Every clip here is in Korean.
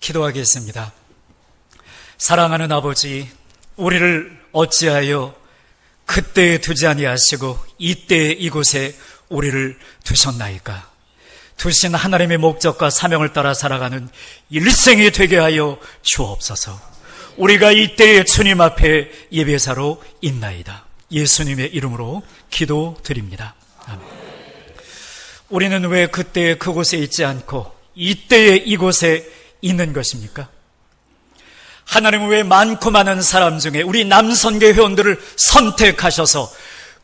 기도하겠습니다. 사랑하는 아버지, 우리를 어찌하여 그때에 두지 아니하시고 이때에 이곳에 우리를 두셨나이까? 두신 하나님의 목적과 사명을 따라 살아가는 일생이 되게 하여 주옵소서. 우리가 이때에 주님 앞에 예배자로 있나이다. 예수님의 이름으로 기도드립니다. 아멘. 우리는 왜 그때에 그곳에 있지 않고 이때에 이곳에 있는 것입니까? 하나님은 왜 많고 많은 사람 중에 우리 남선교 회원들을 선택하셔서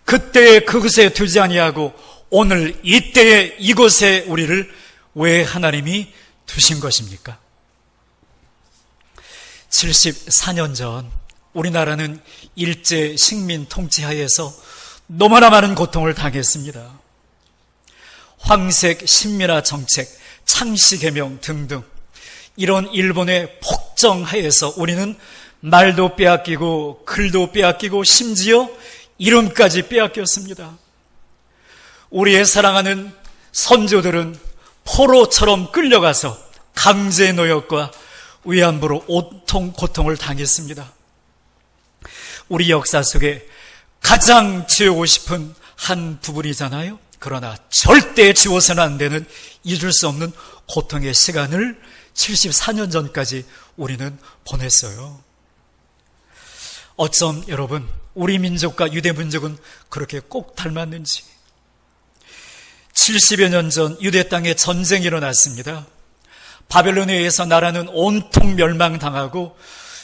그때에 그곳에 두지 아니하고 오늘 이때에 이곳에 우리를 왜 하나님이 두신 것입니까? 74년 전 우리나라는 일제 식민 통치하에서 너무나 많은 고통을 당했습니다. 황색 신민화 정책, 창씨개명 등등 이런 일본의 폭정하에서 우리는 말도 빼앗기고 글도 빼앗기고 심지어 이름까지 빼앗겼습니다. 우리의 사랑하는 선조들은 포로처럼 끌려가서 강제 노역과 위안부로 온통 고통을 당했습니다. 우리 역사 속에 가장 지우고 싶은 한 부분이잖아요. 그러나 절대 지워서는 안 되는 잊을 수 없는 고통의 시간을 74년 전까지 우리는 보냈어요. 어쩜 여러분 우리 민족과 유대 민족은 그렇게 꼭 닮았는지. 70여 년 전 유대 땅에 전쟁이 일어났습니다. 바벨론에 의해서 나라는 온통 멸망당하고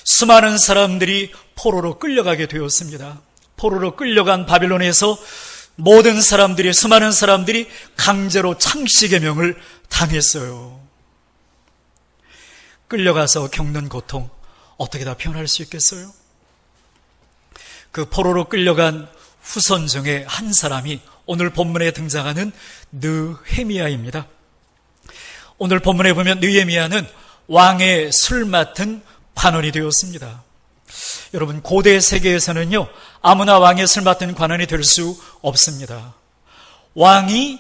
수많은 사람들이 포로로 끌려가게 되었습니다. 포로로 끌려간 바벨론에서 모든 사람들이, 수많은 사람들이 강제로 창씨개명을 당했어요. 끌려가서 겪는 고통 어떻게 다 표현할 수 있겠어요? 그 포로로 끌려간 후손 중에 한 사람이 오늘 본문에 등장하는 느헤미야입니다. 오늘 본문에 보면 느헤미야는 왕의 술 맡은 관원이 되었습니다. 여러분, 고대 세계에서는요, 아무나 왕의 술 맡은 관원이 될 수 없습니다. 왕이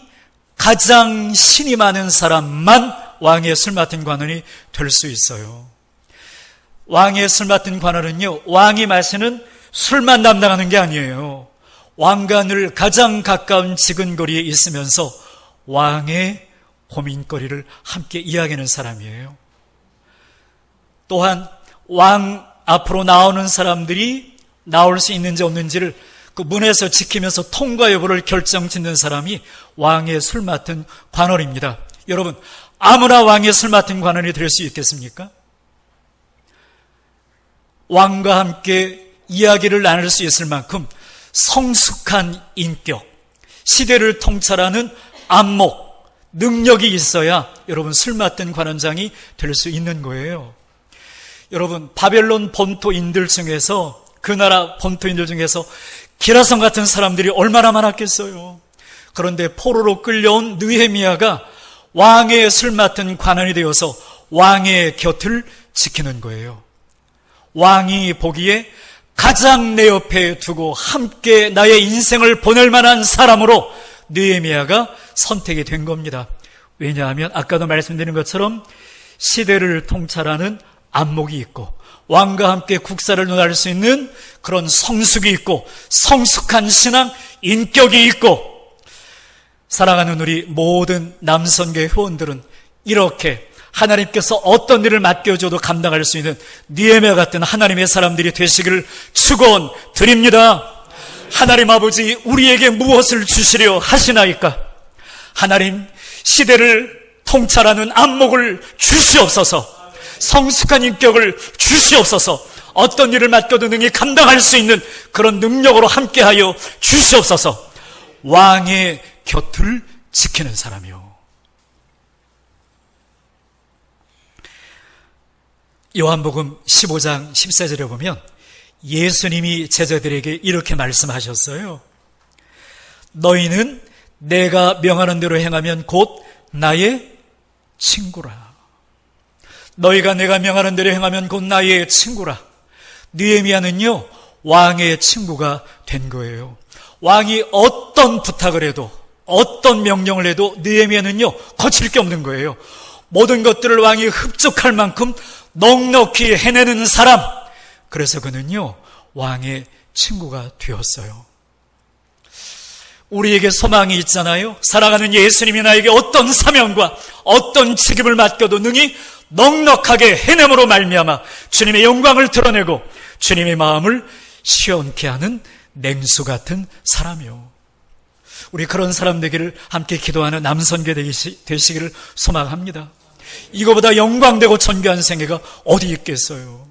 가장 신이 많은 사람만 왕의 술 맡은 관원이 될 수 있어요. 왕의 술 맡은 관원은요, 왕이 마시는 술만 담당하는 게 아니에요. 왕과 늘 가장 가까운 지근거리에 있으면서 왕의 고민거리를 함께 이야기하는 사람이에요. 또한 왕 앞으로 나오는 사람들이 나올 수 있는지 없는지를 그 문에서 지키면서 통과 여부를 결정짓는 사람이 왕의 술 맡은 관원입니다. 여러분, 아무나 왕의 술 맡은 관원이 될 수 있겠습니까? 왕과 함께 이야기를 나눌 수 있을 만큼 성숙한 인격, 시대를 통찰하는 안목, 능력이 있어야 여러분 술 맡은 관원장이 될 수 있는 거예요. 여러분, 바벨론 본토인들 중에서, 그 나라 본토인들 중에서 기라성 같은 사람들이 얼마나 많았겠어요. 그런데 포로로 끌려온 느헤미야가 왕의 술 맡은 관원이 되어서 왕의 곁을 지키는 거예요. 왕이 보기에 가장 내 옆에 두고 함께 나의 인생을 보낼 만한 사람으로 느헤미야가 선택이 된 겁니다. 왜냐하면 아까도 말씀드린 것처럼 시대를 통찰하는 안목이 있고 왕과 함께 국사를 논할 수 있는 그런 성숙이 있고 성숙한 신앙, 인격이 있고, 사랑하는 우리 모든 남선교 회원들은 이렇게 하나님께서 어떤 일을 맡겨줘도 감당할 수 있는 느헤미야 같은 하나님의 사람들이 되시기를 축원드립니다. 하나님 아버지, 우리에게 무엇을 주시려 하시나이까? 하나님, 시대를 통찰하는 안목을 주시옵소서. 성숙한 인격을 주시옵소서. 어떤 일을 맡겨도 능히 감당할 수 있는 그런 능력으로 함께하여 주시옵소서. 왕의 곁을 지키는 사람이요. 요한복음 15장 14절에 보면 예수님이 제자들에게 이렇게 말씀하셨어요. 너희는 내가 명하는 대로 행하면 곧 나의 친구라. 너희가 내가 명하는 대로 행하면 곧 나의 친구라. 느헤미야는요, 왕의 친구가 된 거예요. 왕이 어떤 부탁을 해도, 어떤 명령을 해도 느헤미야는요, 거칠 게 없는 거예요. 모든 것들을 왕이 흡족할 만큼 넉넉히 해내는 사람. 그래서 그는요, 왕의 친구가 되었어요. 우리에게 소망이 있잖아요. 사랑하는 예수님이 나에게 어떤 사명과 어떤 책임을 맡겨도 능히 넉넉하게 해냄으로 말미암아 주님의 영광을 드러내고 주님의 마음을 시원케 하는 냉수 같은 사람이요. 우리 그런 사람 되기를 함께 기도하는 남선교 되시기를 소망합니다. 이거보다 영광되고 존귀한 생애가 어디 있겠어요?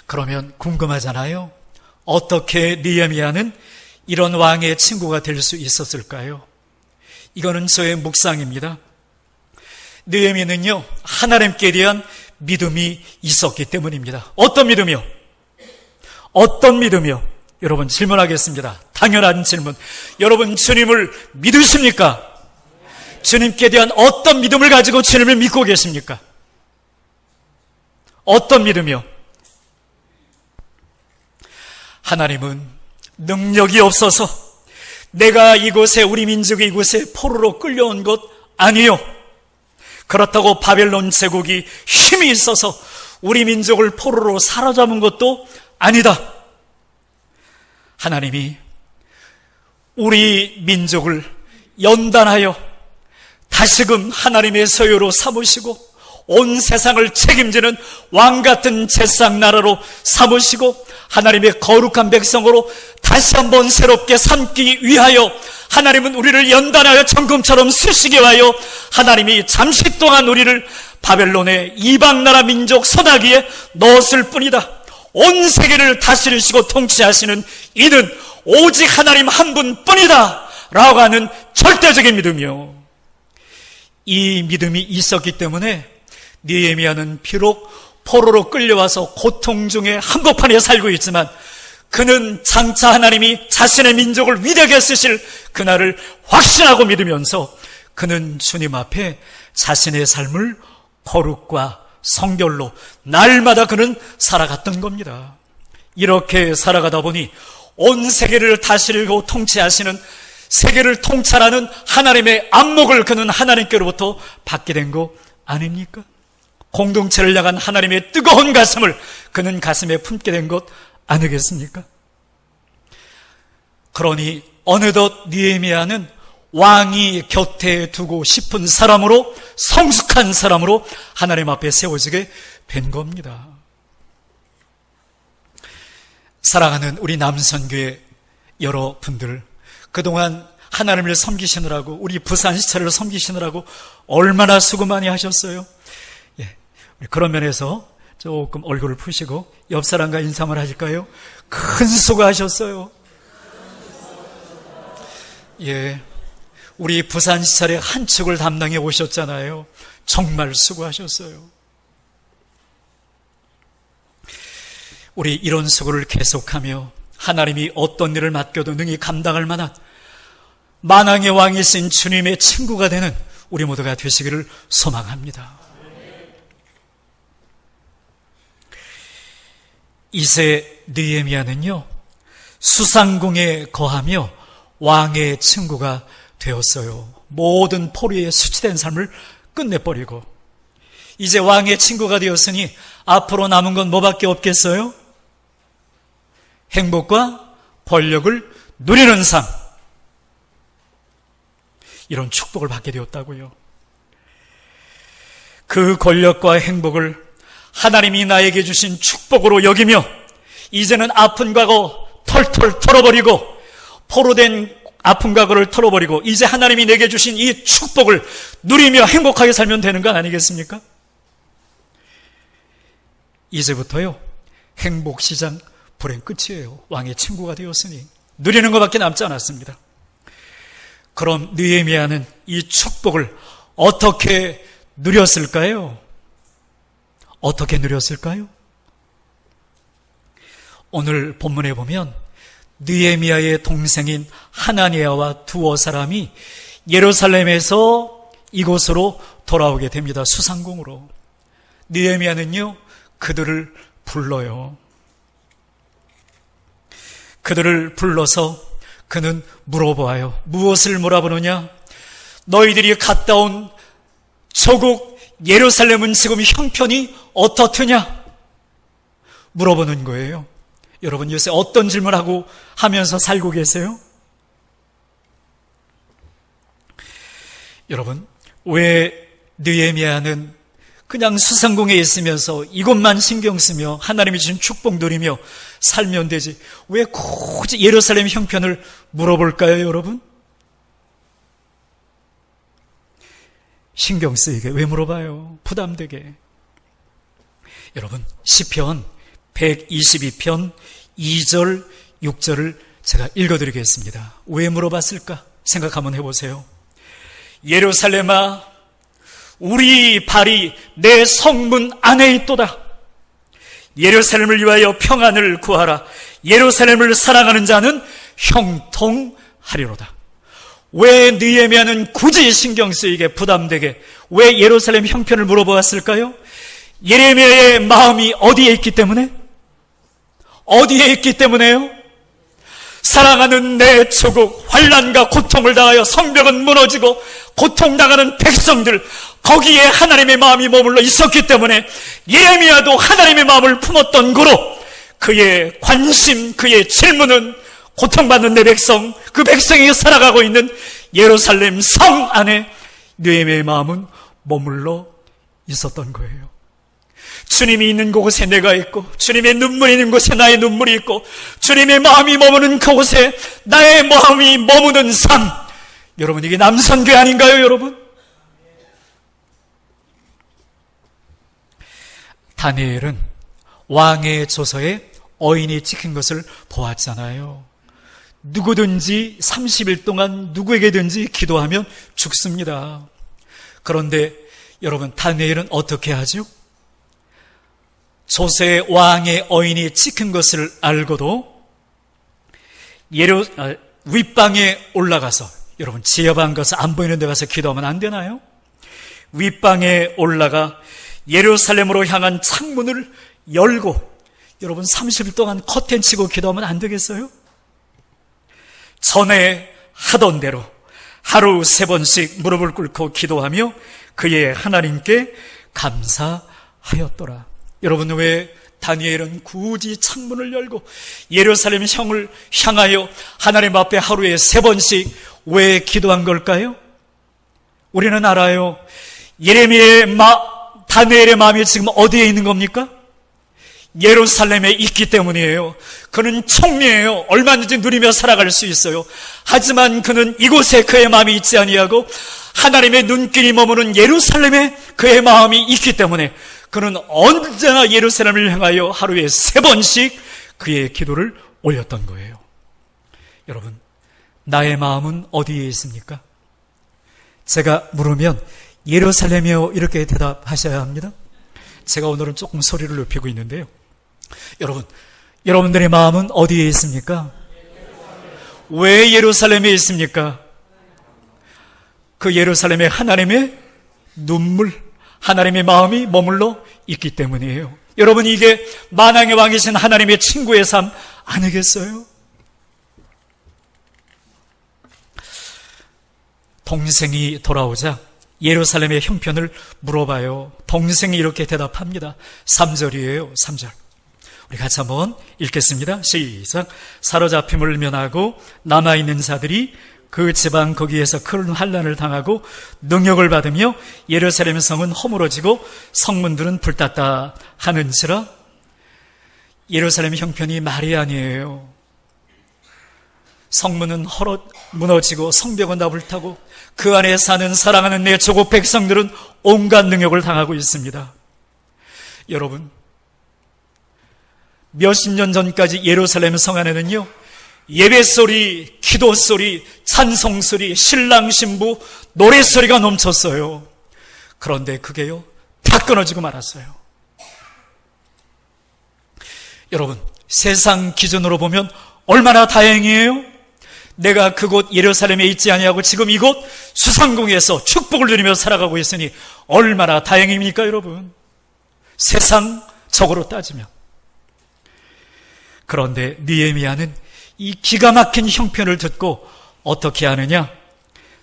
그러면 궁금하잖아요. 어떻게 느헤미야는 이런 왕의 친구가 될 수 있었을까요? 이거는 저의 묵상입니다. 느헤미야는요, 하나님께 대한 믿음이 있었기 때문입니다. 어떤 믿음이요? 어떤 믿음이요? 여러분 질문하겠습니다. 당연한 질문. 여러분 주님을 믿으십니까? 주님께 대한 어떤 믿음을 가지고 주님을 믿고 계십니까? 어떤 믿음이요? 하나님은 능력이 없어서 내가 이곳에 우리 민족이 이곳에 포로로 끌려온 것 아니요. 그렇다고 바벨론 제국이 힘이 있어서 우리 민족을 포로로 사로잡은 것도 아니다. 하나님이 우리 민족을 연단하여 다시금 하나님의 소유로 삼으시고 온 세상을 책임지는 왕같은 제상 나라로 삼으시고 하나님의 거룩한 백성으로 다시 한번 새롭게 삼기 위하여 하나님은 우리를 연단하여 정금처럼 쓰시게 하여 하나님이 잠시 동안 우리를 바벨론의 이방나라 민족 소나기에 넣었을 뿐이다. 온 세계를 다스리시고 통치하시는 이는 오직 하나님 한 분뿐이다 라고 하는 절대적인 믿음이요. 이 믿음이 있었기 때문에 느헤미야는 비록 포로로 끌려와서 고통 중에 한복판에 살고 있지만 그는 장차 하나님이 자신의 민족을 위대하게 쓰실 그날을 확신하고 믿으면서 그는 주님 앞에 자신의 삶을 거룩과 성결로 날마다 그는 살아갔던 겁니다. 이렇게 살아가다 보니 온 세계를 다스리고 통치하시는 세계를 통찰하는 하나님의 안목을 그는 하나님께로부터 받게 된 거 아닙니까? 공동체를 향한 하나님의 뜨거운 가슴을 그는 가슴에 품게 된 것 아니겠습니까? 그러니 어느덧 느헤미야는 왕이 곁에 두고 싶은 사람으로, 성숙한 사람으로 하나님 앞에 세워지게 된 겁니다. 사랑하는 우리 남선교회 여러분들, 그동안 하나님을 섬기시느라고, 우리 부산시찰을 섬기시느라고 얼마나 수고 많이 하셨어요. 그런 면에서 조금 얼굴을 푸시고 옆 사람과 인사를 하실까요? 큰 수고하셨어요. 예, 우리 부산시찰의 한 축을 담당해 오셨잖아요. 정말 수고하셨어요. 우리 이런 수고를 계속하며 하나님이 어떤 일을 맡겨도 능히 감당할 만한 만왕의 왕이신 주님의 친구가 되는 우리 모두가 되시기를 소망합니다. 이세 느헤미야는요, 수상궁에 거하며 왕의 친구가 되었어요. 모든 포로에 수치된 삶을 끝내버리고 이제 왕의 친구가 되었으니 앞으로 남은 건 뭐밖에 없겠어요? 행복과 권력을 누리는 삶, 이런 축복을 받게 되었다고요. 그 권력과 행복을 하나님이 나에게 주신 축복으로 여기며 이제는 아픈 과거 털털 털어버리고, 포로된 아픈 과거를 털어버리고 이제 하나님이 내게 주신 이 축복을 누리며 행복하게 살면 되는 거 아니겠습니까? 이제부터요, 행복시장 불행 끝이에요. 왕의 친구가 되었으니 누리는 것밖에 남지 않았습니다. 그럼 느헤미야는 이 축복을 어떻게 누렸을까요? 어떻게 누렸을까요? 오늘 본문에 보면 느헤미야의 동생인 하나니야와 두어 사람이 예루살렘에서 이곳으로 돌아오게 됩니다. 수상궁으로. 느헤미야는요, 그들을 불러요. 그들을 불러서 그는 물어보아요. 무엇을 물어보느냐? 너희들이 갔다 온 조국 예루살렘은 지금 형편이 어떻느냐 물어보는 거예요. 여러분 요새 어떤 질문하고 하면서 살고 계세요? 여러분 왜 느헤미야는 그냥 수상궁에 있으면서 이것만 신경 쓰며 하나님이 주신 축복 누리며 살면 되지 왜 굳이 예루살렘 형편을 물어볼까요, 여러분? 신경 쓰이게 왜 물어봐요? 부담되게. 여러분 시편 122편 2절 6절을 제가 읽어드리겠습니다. 왜 물어봤을까 생각 한번 해보세요. 예루살렘아, 우리 발이 내 성문 안에 있도다. 예루살렘을 위하여 평안을 구하라. 예루살렘을 사랑하는 자는 형통하리로다. 왜 느헤미야는 굳이 신경 쓰이게 부담되게 왜 예루살렘 형편을 물어보았을까요? 예레미야의 마음이 어디에 있기 때문에? 어디에 있기 때문에요? 사랑하는 내 조국, 환난과 고통을 당하여 성벽은 무너지고 고통당하는 백성들, 거기에 하나님의 마음이 머물러 있었기 때문에 예레미야도 하나님의 마음을 품었던 거로 그의 관심, 그의 질문은 고통받는 내 백성, 그 백성이 살아가고 있는 예루살렘 성 안에 느헤미야의 마음은 머물러 있었던 거예요. 주님이 있는 곳에 내가 있고 주님의 눈물이 있는 곳에 나의 눈물이 있고 주님의 마음이 머무는 그곳에 나의 마음이 머무는 삶. 여러분 이게 남선교회 아닌가요, 여러분? 다니엘은 왕의 조서에 어인이 찍힌 것을 보았잖아요. 누구든지 30일 동안 누구에게든지 기도하면 죽습니다. 그런데 여러분 다니엘은 어떻게 하죠? 조서에 왕의 어인이 찍힌 것을 알고도 윗방에 올라가서, 여러분 지하방 가서 안 보이는 데 가서 기도하면 안 되나요? 윗방에 올라가 예루살렘으로 향한 창문을 열고 여러분 30일 동안 커튼 치고 기도하면 안 되겠어요? 전에 하던 대로 하루 3번씩 무릎을 꿇고 기도하며 그의 하나님께 감사하였더라. 여러분 왜 다니엘은 굳이 창문을 열고 예루살렘 성을 향하여 하나님 앞에 하루에 3번씩 왜 기도한 걸까요? 우리는 알아요. 다니엘의 마음이 지금 어디에 있는 겁니까? 예루살렘에 있기 때문이에요. 그는 총리예요. 얼마든지 누리며 살아갈 수 있어요. 하지만 그는 이곳에 그의 마음이 있지 아니하고 하나님의 눈길이 머무는 예루살렘에 그의 마음이 있기 때문에 그는 언제나 예루살렘을 향하여 하루에 3번씩 그의 기도를 올렸던 거예요. 여러분, 나의 마음은 어디에 있습니까? 제가 물으면 예루살렘이요 이렇게 대답하셔야 합니다. 제가 오늘은 조금 소리를 높이고 있는데요. 여러분들의 마음은 어디에 있습니까? 왜 예루살렘에 있습니까? 그 예루살렘에 하나님의 눈물, 하나님의 마음이 머물러 있기 때문이에요. 여러분 이게 만왕의 왕이신 하나님의 친구의 삶 아니겠어요? 동생이 돌아오자 예루살렘의 형편을 물어봐요. 동생이 이렇게 대답합니다. 3절이에요. 3절. 우리 같이 한번 읽겠습니다. 시작. 사로잡힘을 면하고 남아있는 자들이 그 지방 거기에서 큰 환난을 당하고 능욕을 받으며 예루살렘 성은 허물어지고 성문들은 불탔다 하는지라. 예루살렘 형편이 말이 아니에요. 성문은 무너지고 성벽은 다 불타고 그 안에 사는 사랑하는 내 조국 백성들은 온갖 능욕을 당하고 있습니다. 여러분, 몇십 년 전까지 예루살렘 성 안에는요 예배소리, 기도소리, 찬송소리, 신랑 신부 노래소리가 넘쳤어요. 그런데 그게요 다 끊어지고 말았어요. 여러분, 세상 기준으로 보면 얼마나 다행이에요? 내가 그곳 예루살렘에 있지 아니하고 지금 이곳 수상궁에서 축복을 누리며 살아가고 있으니 얼마나 다행입니까, 여러분? 세상적으로 따지면. 그런데 느헤미야는 이 기가 막힌 형편을 듣고 어떻게 하느냐?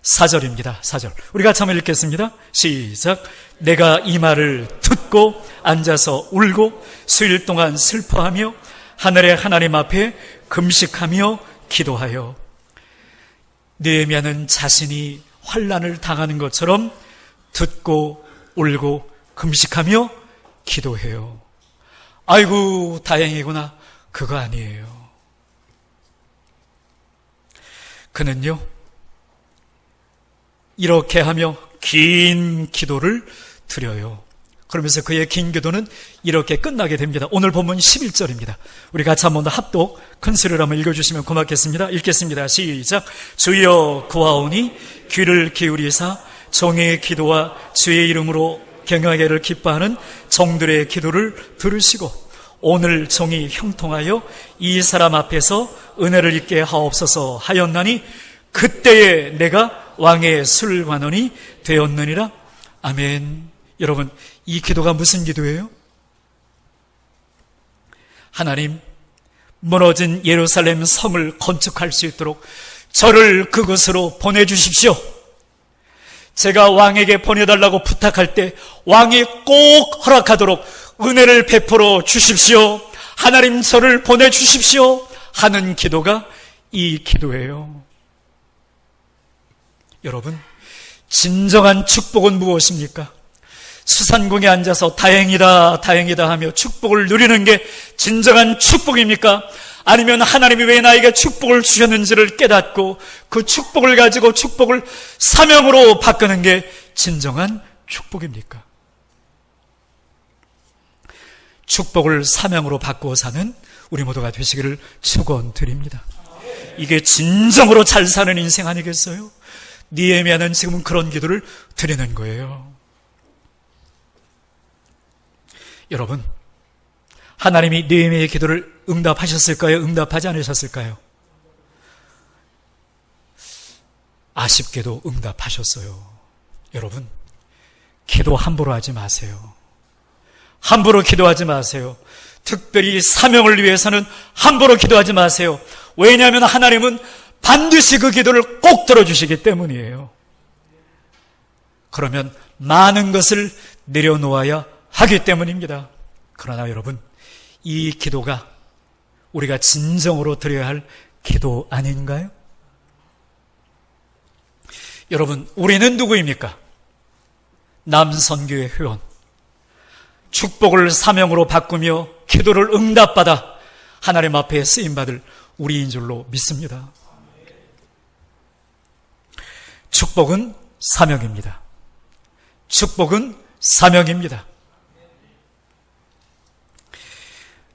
4절입니다. 4절. 우리 같이 한번 읽겠습니다. 시작. 내가 이 말을 듣고 앉아서 울고 수일 동안 슬퍼하며 하늘의 하나님 앞에 금식하며 기도하여. 느헤미야는 자신이 환난을 당하는 것처럼 듣고 울고 금식하며 기도해요. 아이고 다행이구나. 그거 아니에요. 그는요, 이렇게 하며 긴 기도를 드려요. 그러면서 그의 긴 기도는 이렇게 끝나게 됩니다. 오늘 본문 11절입니다. 우리 같이 한번 더 합독 큰 소리로 한번 읽어주시면 고맙겠습니다. 읽겠습니다. 시작. 주여 구하오니 귀를 기울이사 종의 기도와 주의 이름으로 경외하기를 기뻐하는 종들의 기도를 들으시고 오늘 종이 형통하여 이 사람 앞에서 은혜를 입게 하옵소서 하였나니 그때에 내가 왕의 술관원이 되었느니라. 아멘. 여러분, 이 기도가 무슨 기도예요? 하나님, 무너진 예루살렘 성을 건축할 수 있도록 저를 그곳으로 보내주십시오. 제가 왕에게 보내달라고 부탁할 때 왕이 꼭 허락하도록 은혜를 베풀어 주십시오. 하나님, 저를 보내주십시오 하는 기도가 이 기도예요. 여러분, 진정한 축복은 무엇입니까? 수산궁에 앉아서 다행이다 다행이다 하며 축복을 누리는 게 진정한 축복입니까? 아니면 하나님이 왜 나에게 축복을 주셨는지를 깨닫고 그 축복을 가지고 축복을 사명으로 바꾸는 게 진정한 축복입니까? 축복을 사명으로 바꾸어 사는 우리 모두가 되시기를 축원드립니다. 이게 진정으로 잘 사는 인생 아니겠어요? 느헤미야는 지금 그런 기도를 드리는 거예요. 여러분, 하나님이 느헤미야의 기도를 응답하셨을까요? 응답하지 않으셨을까요? 아쉽게도 응답하셨어요. 여러분, 기도 함부로 하지 마세요. 함부로 기도하지 마세요. 특별히 사명을 위해서는 함부로 기도하지 마세요. 왜냐하면 하나님은 반드시 그 기도를 꼭 들어주시기 때문이에요. 그러면 많은 것을 내려놓아야 하기 때문입니다. 그러나 여러분, 이 기도가 우리가 진정으로 드려야 할 기도 아닌가요? 여러분, 우리는 누구입니까? 남선교회 회원. 축복을 사명으로 바꾸며 기도를 응답받아 하나님 앞에 쓰임받을 우리인 줄로 믿습니다. 축복은 사명입니다. 축복은 사명입니다.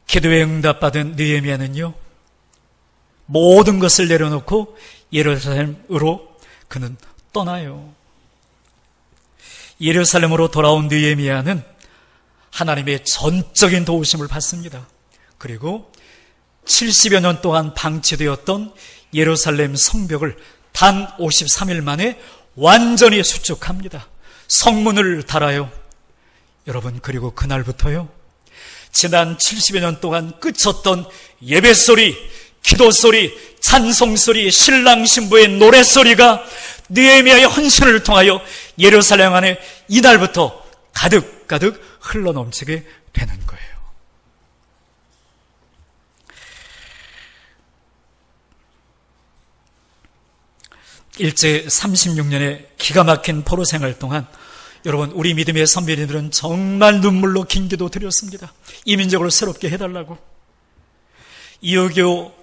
기도에 응답받은 느헤미야는요, 모든 것을 내려놓고 예루살렘으로 그는 떠나요. 예루살렘으로 돌아온 느헤미야는 하나님의 전적인 도우심을 받습니다. 그리고 70여 년 동안 방치되었던 예루살렘 성벽을 단 53일 만에 완전히 수축합니다. 성문을 달아요. 여러분, 그리고 그날부터요, 지난 70여 년 동안 끝없던 예배소리, 기도소리, 찬송소리, 신랑 신부의 노래소리가 느헤미야의 헌신을 통하여 예루살렘 안에 이날부터 가득가득 흘러넘치게 되는 거예요. 일제 36년의 기가 막힌 포로 생활 동안 여러분, 우리 믿음의 선배님들은 정말 눈물로 긴 기도 드렸습니다. 이 민족을 새롭게 해달라고. 2.25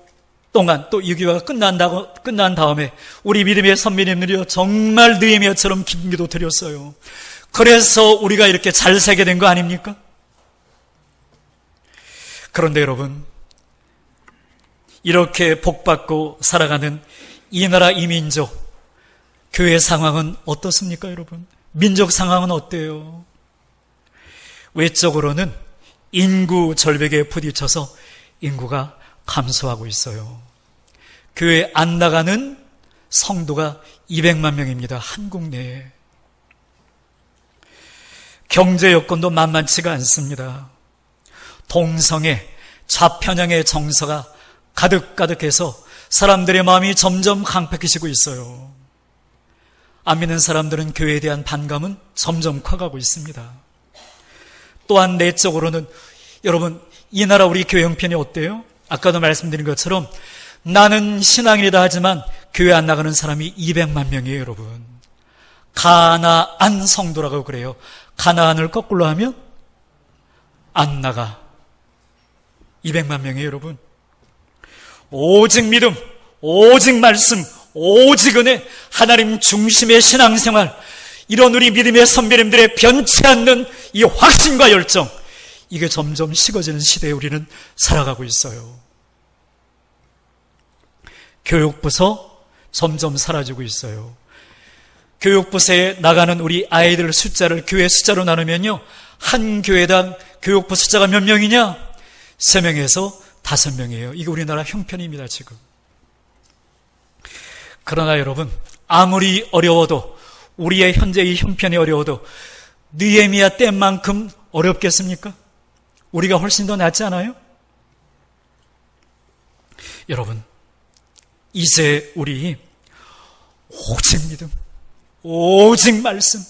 동안 또 6.25가 끝난 다음에 우리 믿음의 선배님들이요, 정말 느헤미야처럼 긴 기도 드렸어요. 그래서 우리가 이렇게 잘 살게 된 거 아닙니까? 그런데 여러분, 이렇게 복받고 살아가는 이 나라 이 민족, 교회 상황은 어떻습니까, 여러분? 민족 상황은 어때요? 외적으로는 인구 절벽에 부딪혀서 인구가 감소하고 있어요. 교회 안 나가는 성도가 200만 명입니다. 한국 내에. 경제 여건도 만만치가 않습니다. 동성애, 좌편향의 정서가 가득가득해서 사람들의 마음이 점점 강팍해지고 있어요. 안 믿는 사람들은 교회에 대한 반감은 점점 커가고 있습니다. 또한 내적으로는 여러분, 이 나라 우리 교회 형편이 어때요? 아까도 말씀드린 것처럼 나는 신앙인이다 하지만 교회 안 나가는 사람이 200만 명이에요, 여러분. 가나안 성도라고 그래요. 가나안을 거꾸로 하면 안 나가. 200만 명이에요, 여러분. 오직 믿음, 오직 말씀, 오직 은혜, 하나님 중심의 신앙생활, 이런 우리 믿음의 선배님들의 변치 않는 이 확신과 열정, 이게 점점 식어지는 시대에 우리는 살아가고 있어요. 교육부서 점점 사라지고 있어요. 교육부서에 나가는 우리 아이들 숫자를 교회 숫자로 나누면요, 한 교회당 교육부 숫자가 몇 명이냐? 3명에서 5명이에요. 이게 우리나라 형편입니다, 지금. 그러나 여러분, 아무리 어려워도, 우리의 현재의 형편이 어려워도 느헤미야 때만큼 어렵겠습니까? 우리가 훨씬 더 낫지 않아요? 여러분, 이제 우리 오직 믿음, 오직 말씀,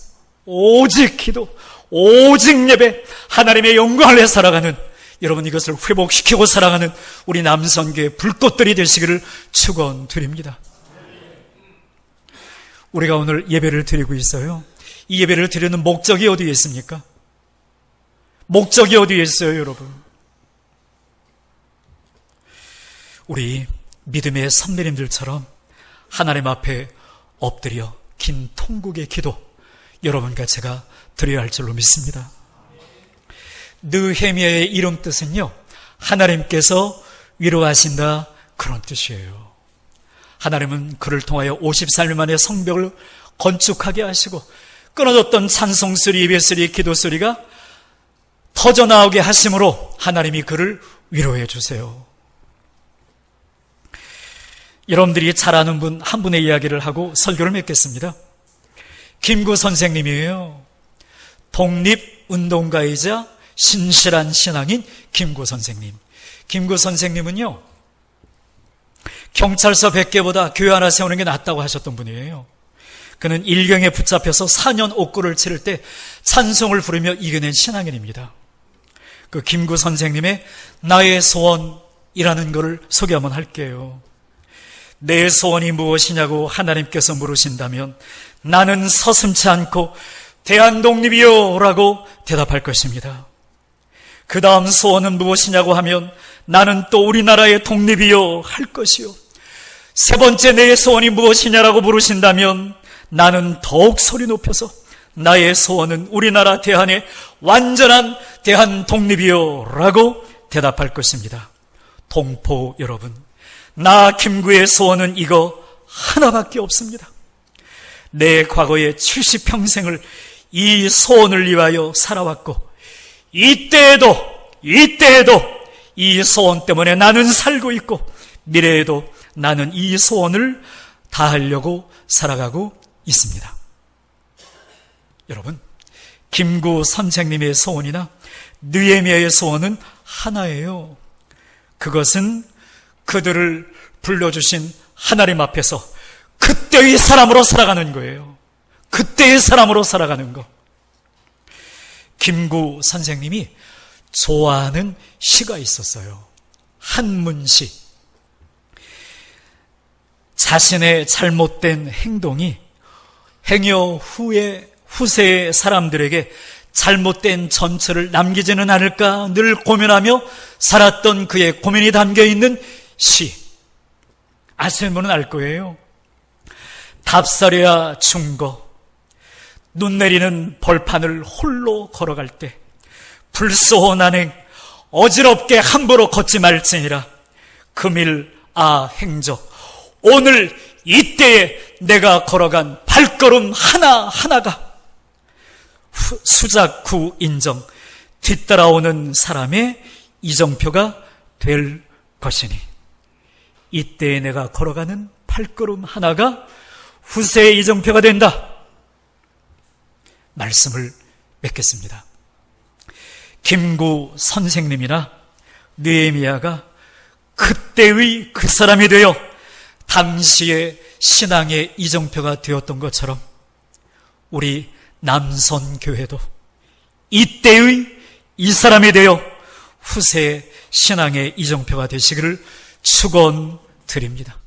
오직 기도, 오직 예배, 하나님의 영광을 위해 살아가는, 여러분 이것을 회복시키고 살아가는 우리 남성교회 불꽃들이 되시기를 축원드립니다. 우리가 오늘 예배를 드리고 있어요. 이 예배를 드리는 목적이 어디에 있습니까? 목적이 어디에 있어요, 여러분? 우리 믿음의 선배님들처럼 하나님 앞에 엎드려 긴 통곡의 기도, 여러분과 제가 드려야 할 줄로 믿습니다. 느헤미야의 이름 뜻은요, 하나님께서 위로하신다, 그런 뜻이에요. 하나님은 그를 통하여 54년 만에 성벽을 건축하게 하시고 끊어졌던 찬송소리, 예배소리, 기도소리가 터져나오게 하심으로 하나님이 그를 위로해 주세요. 여러분들이 잘 아는 분 한 분의 이야기를 하고 설교를 맺겠습니다. 김구 선생님이에요. 독립운동가이자 신실한 신앙인 김구 선생님. 김구 선생님은요, 경찰서 100개보다 교회 하나 세우는 게 낫다고 하셨던 분이에요. 그는 일경에 붙잡혀서 4년 옥고를 치를 때 찬송을 부르며 이겨낸 신앙인입니다. 그 김구 선생님의 나의 소원이라는 것을 소개 한번 할게요. 내 소원이 무엇이냐고 하나님께서 물으신다면 나는 서슴지 않고 대한독립이요 라고 대답할 것입니다. 그 다음 소원은 무엇이냐고 하면 나는 또 우리나라의 독립이요 할 것이요. 세 번째 내 소원이 무엇이냐라고 물으신다면 나는 더욱 소리 높여서 나의 소원은 우리나라 대한의 완전한 대한 독립이요 라고 대답할 것입니다. 동포 여러분, 나 김구의 소원은 이거 하나밖에 없습니다. 내 과거의 70평생을 이 소원을 위하여 살아왔고 이때에도 이 소원 때문에 나는 살고 있고 미래에도 나는 이 소원을 다하려고 살아가고 있습니다. 여러분, 김구 선생님의 소원이나 느헤미야의 소원은 하나예요. 그것은 그들을 불러주신 하나님 앞에서 그때의 사람으로 살아가는 거예요. 그때의 사람으로 살아가는 거. 김구 선생님이 좋아하는 시가 있었어요. 한문시. 자신의 잘못된 행동이 행여 후세의 사람들에게 잘못된 전철을 남기지는 않을까 늘 고민하며 살았던 그의 고민이 담겨있는 시. 아시는 분은 알 거예요. 답사려야 중거 눈 내리는 벌판을 홀로 걸어갈 때 불쏘 난행 어지럽게 함부로 걷지 말지니라. 금일 행적 오늘 이때에 내가 걸어간 발걸음 하나하나가 수작후 인정 뒤따라오는 사람의 이정표가 될 것이니 이때에 내가 걸어가는 발걸음 하나가 후세의 이정표가 된다. 말씀을 맺겠습니다. 김구 선생님이나 느헤미야가 그때의 그 사람이 되어 당시의 신앙의 이정표가 되었던 것처럼 우리 남선교회도 이때의 이 사람이 되어 후세 신앙의 이정표가 되시기를 축원드립니다.